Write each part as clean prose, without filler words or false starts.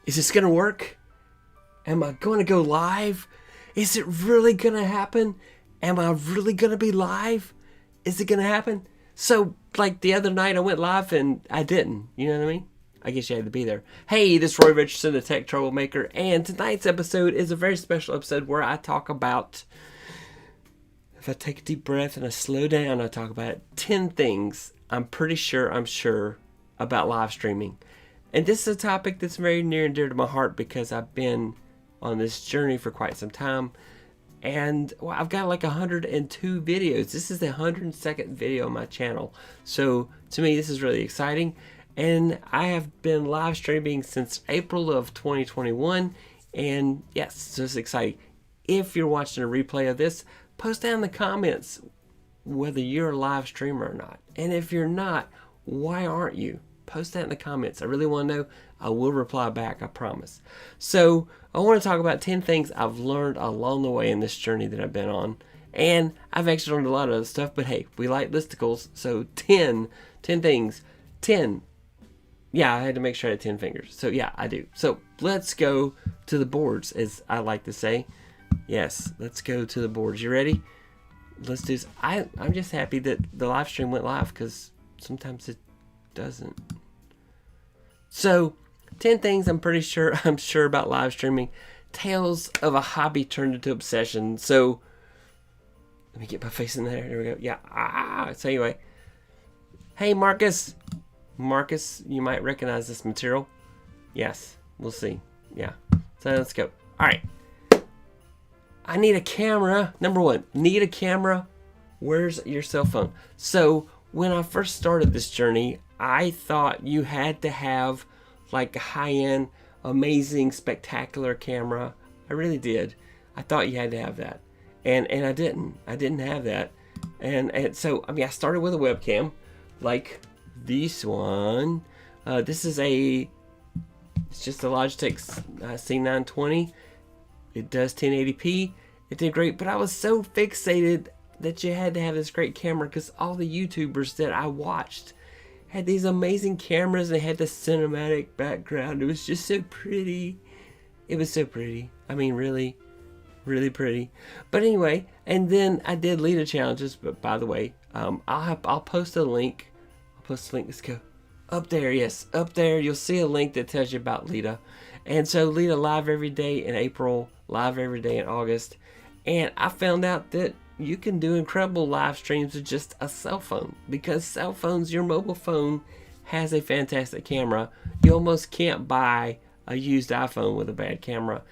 Is this going to work? Am I going to go live? Is it really going to happen? Am I really going to be live? Is it going to happen? So, like the other night I went live and I didn't. You know what I mean? I guess you had to be there. Hey, this is Roy Richardson, the Tech Troublemaker, and tonight's episode is a very special episode where I talk about, if I take a deep breath and I slow down, I talk about 10 things I'm sure about live streaming. And this is a topic that's very near and dear to my heart because I've been on this journey for quite some time. And well, I've got like 102 videos. This is the 102nd video on my channel. So to me, this is really exciting. And I have been live streaming since April of 2021. And yes, so it's exciting. If you're watching a replay of this, post down in the comments whether you're a live streamer or not. And if you're not, why aren't you? Post that in the comments. I really want to know. I will reply back, I promise. So I want to talk about 10 things I've learned along the way in this journey that I've been on. And I've actually learned a lot of other stuff, but hey, we like listicles. So 10 things. 10. Yeah, I had to make sure I had 10 fingers. So yeah, I do. So let's go to the boards, as I like to say. Yes, let's go to the boards. You ready? Let's do this. I'm just happy that the live stream went live because sometimes it doesn't. So 10 things I'm sure about live streaming. Tales of a hobby turned into obsession. So let me get my face in there. There we go. Yeah. So anyway, hey Marcus, you might recognize this material. Yes, we'll see. Yeah. So let's go. All right. I need a camera. Number one, need a camera. Where's your cell phone? So when I first started this journey, I thought you had to have like a high-end, amazing, spectacular camera. I really did. I thought you had to have that. And I didn't. I didn't have that. And so, I mean, I started with a webcam like this one. It's just a Logitech C920. It does 1080p. It did great, but I was so fixated that you had to have this great camera because all the YouTubers that I watched had these amazing cameras. They had the cinematic background. It was just so pretty. It was so pretty. I mean, really, really pretty. But anyway, and then I did Lita challenges. But by the way, I'll post a link. Let's go up there. Yes, up there. You'll see a link that tells you about Lita. And so Lita live every day in April, live every day in August. And I found out that you can do incredible live streams with just a cell phone because cell phones, your mobile phone has a fantastic camera. You almost can't buy a used iPhone with a bad camera.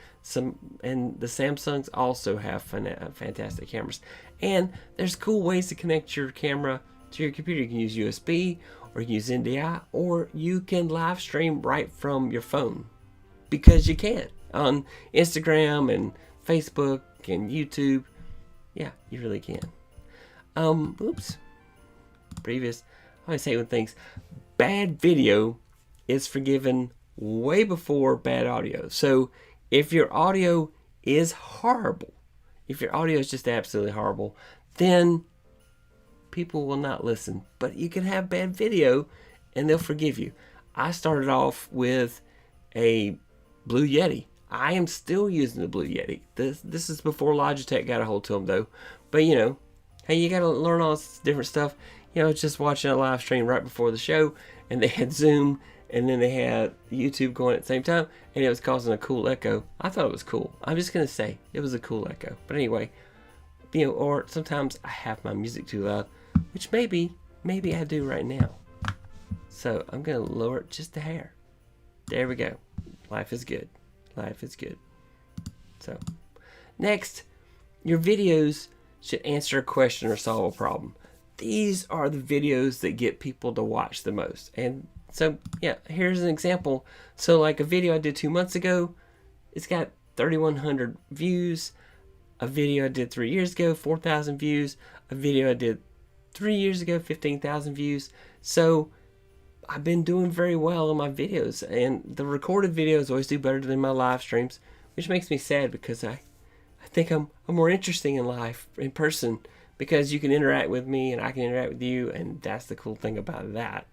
And the Samsungs also have fantastic cameras. And there's cool ways to connect your camera to your computer. You can use USB or use NDI, or you can live stream right from your phone because you can on Instagram and Facebook and YouTube. Yeah, you really can. Oops. Previous. I always say when things. Bad video is forgiven way before bad audio. So if your audio is horrible, if your audio is just absolutely horrible, then people will not listen. But you can have bad video and they'll forgive you. I started off with a Blue Yeti. I am still using the Blue Yeti. This is before Logitech got a hold to them though. But you know, hey, you gotta learn all this different stuff. You know, just watching a live stream right before the show, and they had Zoom, and then they had YouTube going at the same time, and it was causing a cool echo. I thought it was cool. I'm just gonna say it was a cool echo. But anyway, you know, or sometimes I have my music too loud, which maybe I do right now. So I'm gonna lower it just a hair. There we go. Life is good. Life is good. So, next, your videos should answer a question or solve a problem. These are the videos that get people to watch the most. And so, yeah, here's an example. So, like a video I did 2 months ago, it's got 3,100 views. A video I did 3 years ago, 4,000 views. A video I did 3 years ago, 15,000 views. So, I've been doing very well on my videos, and the recorded videos always do better than my live streams, which makes me sad because I think I'm more interesting in live, in person, because you can interact with me and I can interact with you, and that's the cool thing about that.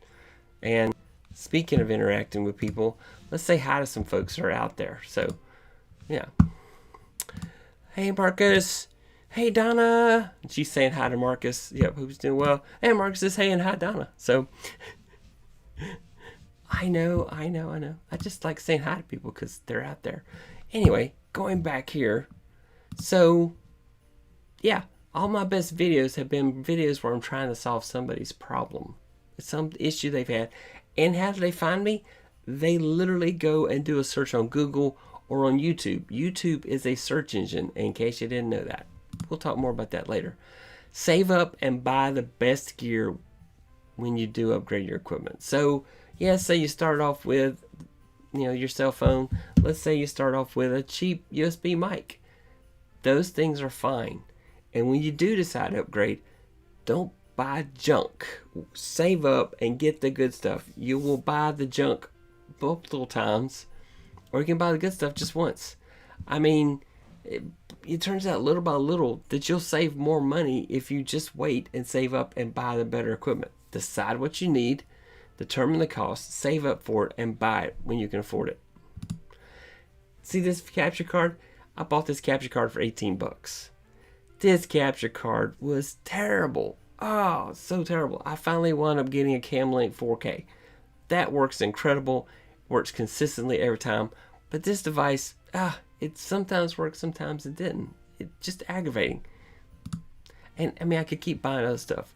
And speaking of interacting with people, let's say hi to some folks that are out there. So, yeah. Hey, Marcus. Hey, Donna. And she's saying hi to Marcus. Yep, who's doing well. And Marcus is saying hi, Donna. So, I know. I just like saying hi to people because they're out there. Anyway, going back here. So, yeah, all my best videos have been videos where I'm trying to solve somebody's problem. Some issue they've had. And how do they find me? They literally go and do a search on Google or on YouTube. YouTube is a search engine, in case you didn't know that. We'll talk more about that later. Save up and buy the best gear when you do upgrade your equipment. So, yeah, say you start off with, your cell phone. Let's say you start off with a cheap USB mic. Those things are fine. And when you do decide to upgrade, don't buy junk. Save up and get the good stuff. You will buy the junk multiple times, or you can buy the good stuff just once. I mean, it turns out little by little that you'll save more money if you just wait and save up and buy the better equipment. Decide what you need, determine the cost, save up for it, and buy it when you can afford it. See this capture card? I bought this capture card for $18. This capture card was terrible. Oh, so terrible. I finally wound up getting a Camlink 4K. That works incredible. Works consistently every time. But this device, it sometimes worked, sometimes it didn't. It's just aggravating. And I mean, I could keep buying other stuff.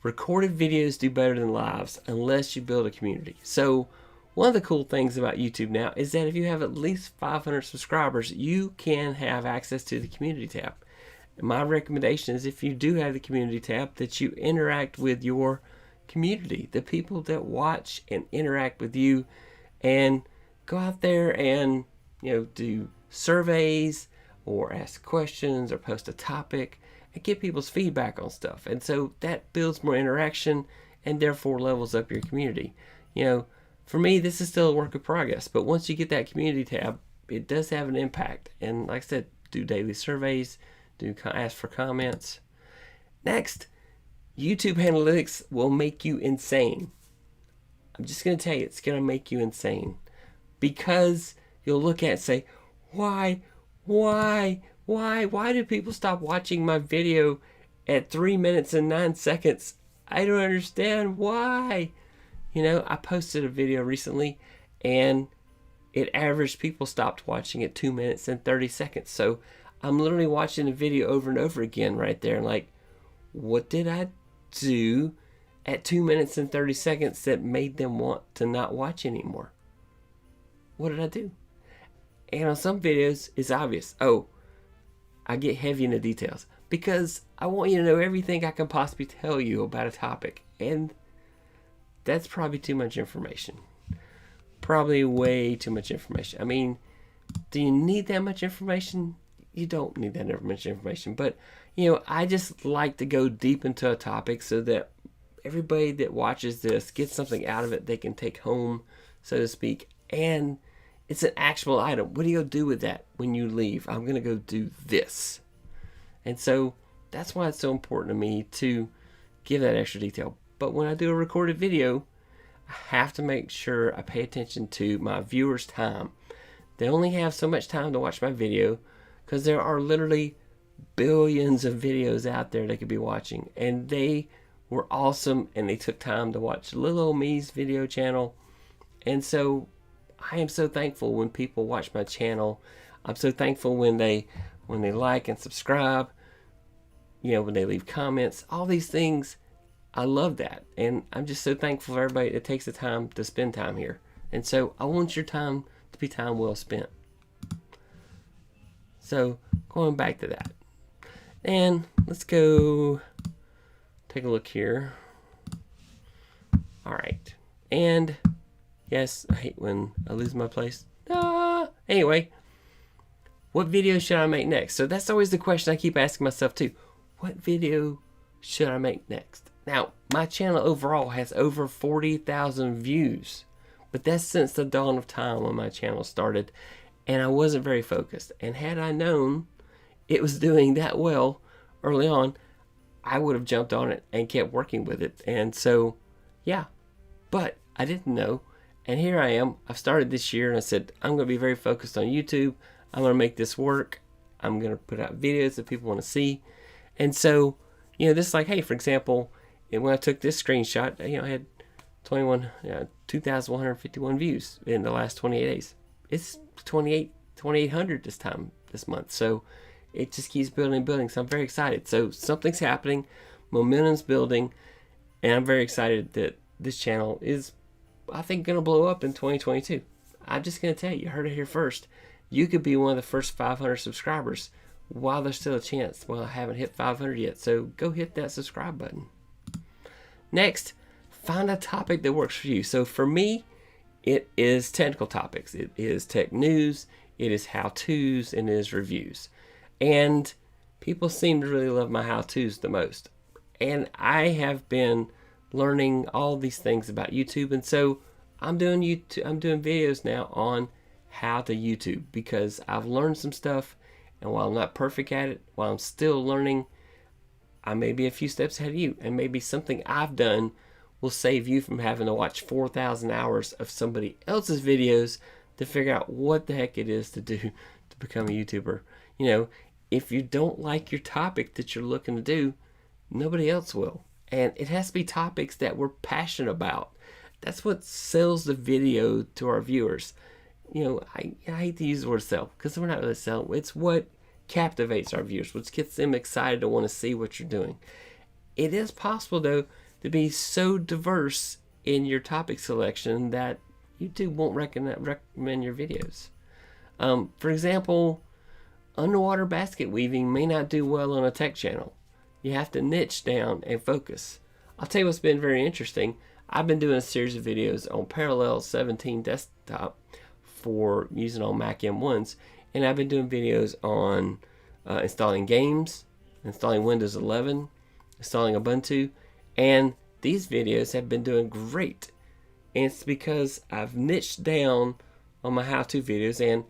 Recorded videos do better than lives unless you build a community. So one of the cool things about YouTube now is that if you have at least 500 subscribers, you can have access to the community tab. My recommendation is, if you do have the community tab, that you interact with your community, the people that watch and interact with you, and go out there and do surveys or ask questions or post a topic and get people's feedback on stuff. And so that builds more interaction and therefore levels up your community. For me, this is still a work in progress, but once you get that community tab, it does have an impact. And like I said, do daily surveys, ask for comments. Next, YouTube analytics will make you insane. I'm just going to tell you, it's going to make you insane. Because you'll look at it and say, why do people stop watching my video at 3 minutes and 9 seconds? I don't understand why. I posted a video recently and it averaged people stopped watching at 2 minutes and 30 seconds. So I'm literally watching the video over and over again right there, and like, what did I do at 2 minutes and 30 seconds that made them want to not watch anymore? What did I do? And on some videos, it's obvious. Oh, I get heavy in the details because I want you to know everything I can possibly tell you about a topic, and that's probably too much information. Probably way too much information. I mean, do you need that much information? You don't need that much information, but I just like to go deep into a topic so that everybody that watches this gets something out of it they can take home, so to speak, and it's an actual item. What do you go do with that when you leave? I'm going to go do this. And so that's why it's so important to me to give that extra detail. But when I do a recorded video, I have to make sure I pay attention to my viewers' time. They only have so much time to watch my video, because there are literally billions of videos out there they could be watching. And they were awesome, and they took time to watch little old me's video channel. And so I am so thankful when people watch my channel. I'm so thankful when they like and subscribe, when they leave comments, all these things. I love that. And I'm just so thankful for everybody that takes the time to spend time here. And so I want your time to be time well spent. So going back to that, and let's go take a look here. All right, and yes, I hate when I lose my place. Anyway, what video should I make next? So that's always the question I keep asking myself too. What video should I make next? Now, my channel overall has over 40,000 views, but that's since the dawn of time when my channel started. And I wasn't very focused. And had I known it was doing that well early on, I would have jumped on it and kept working with it. And so, yeah. But I didn't know. And here I am. I've started this year and I said, I'm going to be very focused on YouTube. I'm going to make this work. I'm going to put out videos that people want to see. And so, this is like, hey, for example, when I took this screenshot, I had 2,151 views in the last 28 days. It's 2,800 this month. So it just keeps building and building. So I'm very excited. So something's happening, momentum's building, and I'm very excited that this channel is, I think, going to blow up in 2022. I'm just going to tell you, you heard it here first. You could be one of the first 500 subscribers while there's still a chance. Well, I haven't hit 500 yet, so go hit that subscribe button. Next, find a topic that works for you. So for me, it is technical topics. It is tech news, it is how-tos, and it is reviews. And people seem to really love my how-tos the most. And I have been learning all these things about YouTube, and so I'm doing videos now on how to YouTube because I've learned some stuff, and while I'm not perfect at it, while I'm still learning, I may be a few steps ahead of you, and maybe something I've done will save you from having to watch 4,000 hours of somebody else's videos to figure out what the heck it is to do to become a YouTuber. If you don't like your topic that you're looking to do, nobody else will. And it has to be topics that we're passionate about. That's what sells the video to our viewers. I hate to use the word sell because we're not really selling. It's what captivates our viewers, which gets them excited to want to see what you're doing. It is possible, though, to be so diverse in your topic selection that YouTube won't recommend your videos. For example, underwater basket weaving may not do well on a tech channel. You have to niche down and focus. I'll tell you what's been very interesting. I've been doing a series of videos on Parallel 17 desktop for using on Mac M1s, and I've been doing videos on installing games, installing Windows 11, installing Ubuntu, and these videos have been doing great. And it's because I've niched down on my how-to videos, and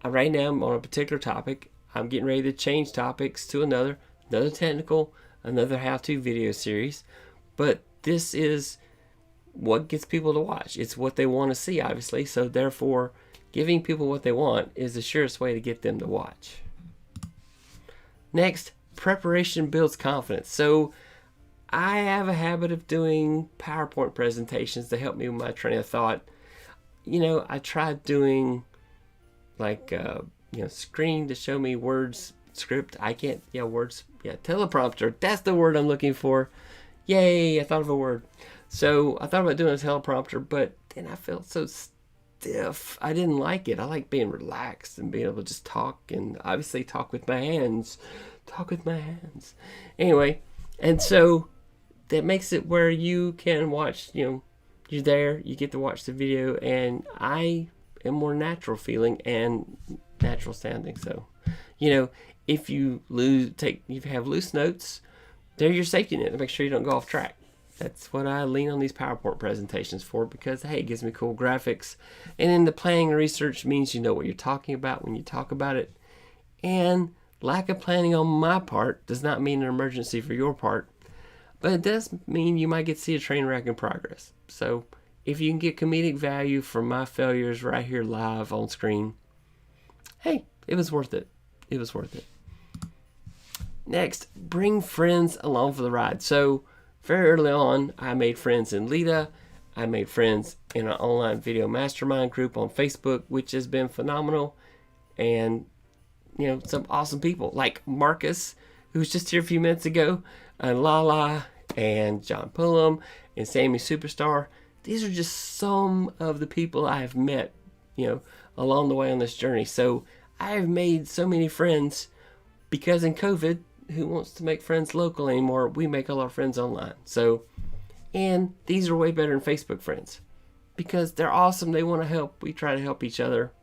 right now I'm on a particular topic. I'm getting ready to change topics to another technical, another how-to video series. But this is what gets people to watch. It's what they want to see, obviously. So therefore, giving people what they want is the surest way to get them to watch. Next, preparation builds confidence. So I have a habit of doing PowerPoint presentations to help me with my train of thought. I tried doing screen to show me words, script. Teleprompter. That's the word I'm looking for. Yay, I thought of a word. So I thought about doing a teleprompter, but then I felt so stiff. I didn't like it. I like being relaxed and being able to just talk, and obviously talk with my hands. Anyway, and so that makes it where you can watch, you're there, you get to watch the video, and I am more natural feeling and natural sounding. So, if you have loose notes, they're your safety net to make sure you don't go off track. That's what I lean on these PowerPoint presentations for, because, hey, it gives me cool graphics. And then the planning and research means you know what you're talking about when you talk about it. And lack of planning on my part does not mean an emergency for your part, but it does mean you might get to see a train wreck in progress. So if you can get comedic value from my failures right here live on screen, hey, it was worth it. It was worth it. Next, bring friends along for the ride. So very early on, I made friends in Lita. I made friends in an online video mastermind group on Facebook, which has been phenomenal. And, some awesome people like Marcus, who was just here a few minutes ago, and Lala, and John Pullum, and Sammy Superstar. These are just some of the people I have met, along the way on this journey. So I have made so many friends because in COVID, who wants to make friends local anymore? We make all our friends online. So, and these are way better than Facebook friends because they're awesome. They want to help. We try to help each other.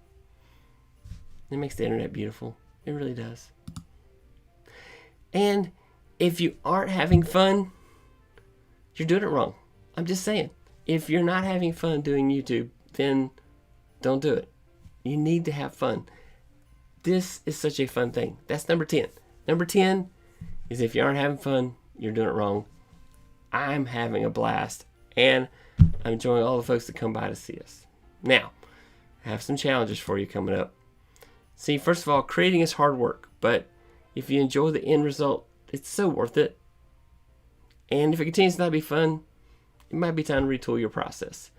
It makes the internet beautiful. It really does. And if you aren't having fun, you're doing it wrong. I'm just saying. If you're not having fun doing YouTube, then don't do it. You need to have fun. This is such a fun thing. That's number 10. Number 10 is if you aren't having fun, you're doing it wrong. I'm having a blast, and I'm enjoying all the folks that come by to see us. Now, I have some challenges for you coming up. See, first of all, creating is hard work, but if you enjoy the end result, it's so worth it. And if it continues to not be fun, it might be time to retool your process.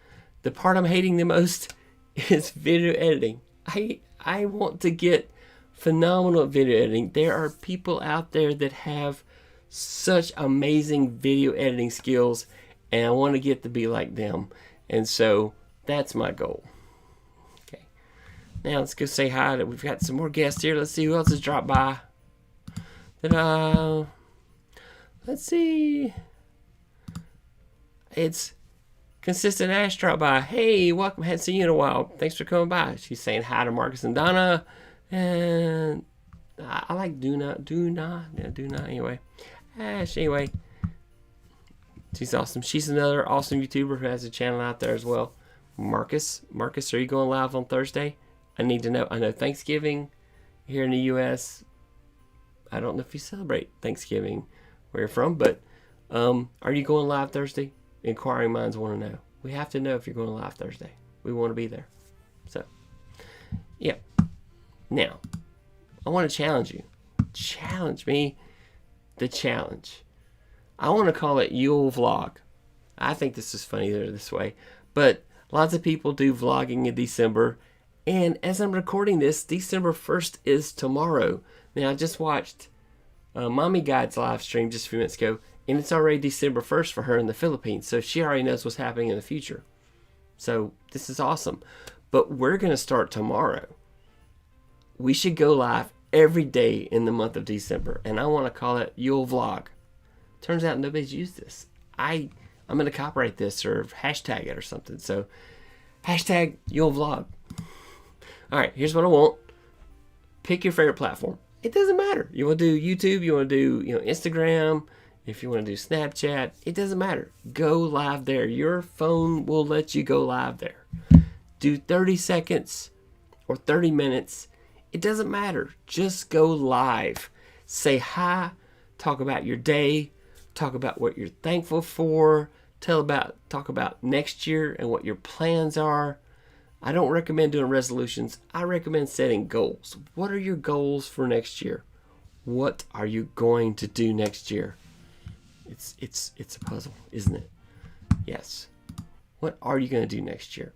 The part I'm hating the most is video editing. I want to get phenomenal at video editing. There are people out there that have such amazing video editing skills, and I want to get to be like them. And so that's my goal. Okay. Now let's go say hi. We've got some more guests here. Let's see who else has dropped by. Let's see. It's Consistent Ash dropped by. Hey, welcome. Hadn't seen you in a while. Thanks for coming by. She's saying hi to Marcus and Donna. And I like Duna anyway. Ash, anyway. She's awesome. She's another awesome YouTuber who has a channel out there as well. Marcus, are you going live on Thursday? I need to know. I know Thanksgiving here in the U.S. I don't know if you celebrate Thanksgiving where you're from, but are you going live Thursday? Inquiring minds want to know. We have to know if you're going live Thursday. We want to be there. So, yeah. Now, I want to challenge you. Challenge me. The challenge. I want to call it Yule Vlog. I think this is funny this way. But lots of people do vlogging in December. And as I'm recording this, December 1st is tomorrow. Now, I just watched Mommy Guide's live stream just a few minutes ago. And it's already December 1st for her in the Philippines. So she already knows what's happening in the future. So this is awesome. But we're going to start tomorrow. We should go live every day in the month of December. And I want to call it Yule Vlog. Turns out nobody's used this. I'm going to copyright this or hashtag it or something. So hashtag Yule Vlog. All right, here's what I want. Pick your favorite platform. It doesn't matter. You want to do YouTube, you want to do Instagram, if you want to do Snapchat, it doesn't matter. Go live there. Your phone will let you go live there. Do 30 seconds or 30 minutes. It doesn't matter. Just go live. Say hi. Talk about your day. Talk about what you're thankful for. Talk about next year and what your plans are. I don't recommend doing resolutions. I recommend setting goals. What are your goals for next year? What are you going to do next year? It's a puzzle, isn't it? Yes. What are you going to do next year?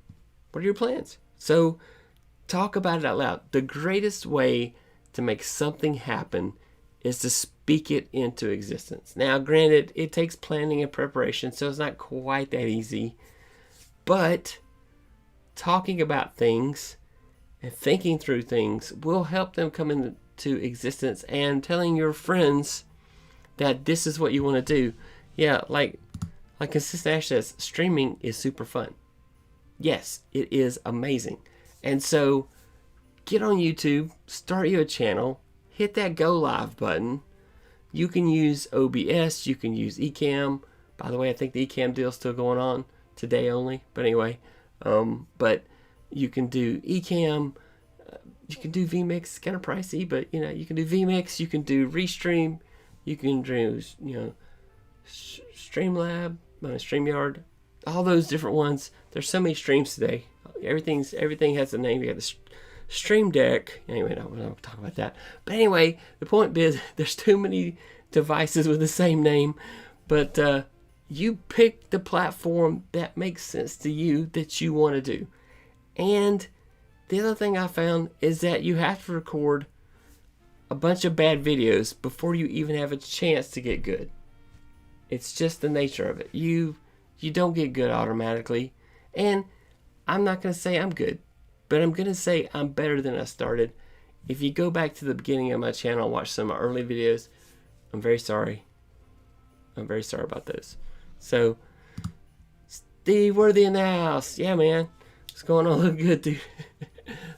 What are your plans? So talk about it out loud. The greatest way to make something happen is to speak it into existence. Now, granted, it takes planning and preparation, so it's not quite that easy. But talking about things and thinking through things will help them come into existence, and telling your friends that this is what you want to do. Yeah, like Consistent Ash says, streaming is super fun. Yes, it is amazing. And so get on YouTube, start you a channel, hit that go live button. You can use OBS, you can use Ecamm. By the way, I think the Ecamm deal is still going on today only. But anyway, but you can do Ecamm, you can do vMix, kind of pricey, but you can do vMix, you can do Restream, you can do Streamlab, StreamYard, all those different ones. There's so many streams today. Everything has a name. You got the Stream Deck. Anyway, no, we don't talk about that. But anyway, the point is, there's too many devices with the same name. But you pick the platform that makes sense to you, that you want to do. And the other thing I found is that you have to record a bunch of bad videos before you even have a chance to get good. It's just the nature of it. You don't get good automatically. And I'm not going to say I'm good, but I'm going to say I'm better than I started. If you go back to the beginning of my channel and watch some of my early videos, I'm very sorry. I'm very sorry about those. So, Steve Worthy in the house. Yeah, man. What's going on? Look good, dude.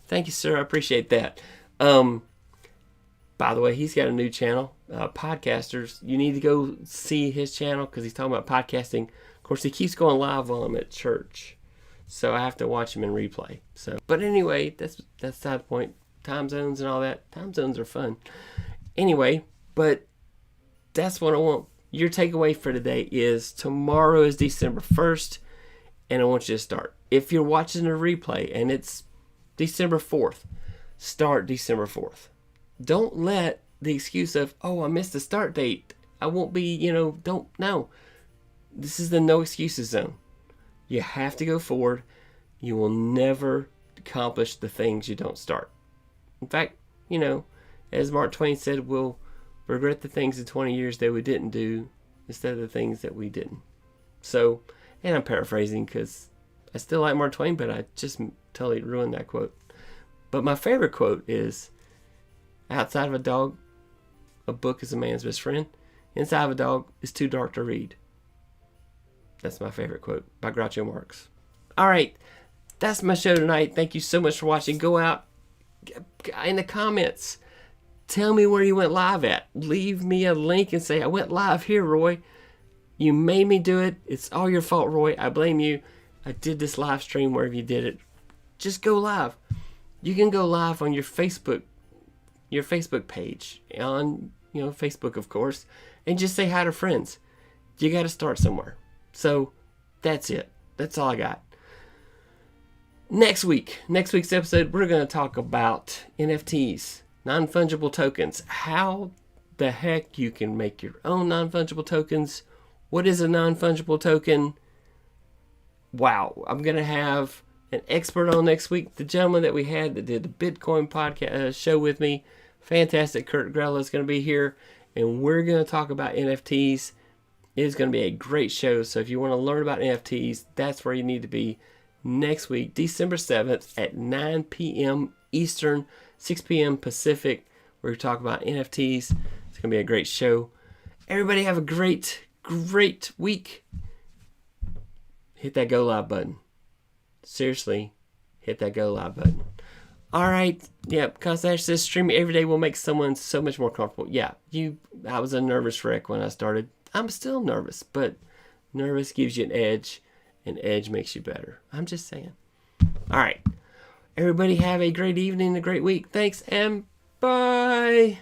Thank you, sir. I appreciate that. By the way, he's got a new channel, Podcasters. You need to go see his channel because he's talking about podcasting. Of course, he keeps going live while I'm at church, so I have to watch him in replay. So, but anyway, that's not the point. Time zones and all that. Time zones are fun. Anyway, but that's what I want. Your takeaway for today is tomorrow is December 1st, and I want you to start. If you're watching a replay and it's December 4th, start December 4th. Don't let the excuse of, oh, I missed the start date, I won't be, no. This is the no excuses zone. You have to go forward. You will never accomplish the things you don't start. In fact, as Mark Twain said, we'll regret the things in 20 years that we didn't do instead of the things that we didn't. So, and I'm paraphrasing because I still like Mark Twain, but I just totally ruined that quote. But my favorite quote is, outside of a dog, a book is a man's best friend. Inside of a dog is too dark to read. That's my favorite quote by Groucho Marx. All right, that's my show tonight. Thank you so much for watching. Go out in the comments. Tell me where you went live at. Leave me a link and say, I went live here, Roy. You made me do it. It's all your fault, Roy. I blame you. I did this live stream wherever you did it. Just go live. You can go live on your Facebook page, on Facebook, of course, and just say hi to friends. You got to start somewhere. So that's it. That's all I got. Next week's episode, we're going to talk about NFTs, non-fungible tokens. How the heck you can make your own non-fungible tokens. What is a non-fungible token? Wow, I'm going to have an expert on next week. The gentleman that we had that did the Bitcoin podcast show with me, fantastic, Kurt Grella, is going to be here, and we're going to talk about NFTs. It is going to be a great show, so if you want to learn about NFTs, that's where you need to be next week, December 7th at 9 p.m. Eastern, 6 p.m. Pacific. We're going to talk about NFTs. It's going to be a great show. Everybody have a great week. Hit that go live button. Seriously, hit that go live button. All right. Yep. Constance says streaming every day will make someone so much more comfortable. Yeah. I was a nervous wreck when I started. I'm still nervous, but nervous gives you an edge, and edge makes you better. I'm just saying. All right. Everybody have a great evening, a great week. Thanks, and bye.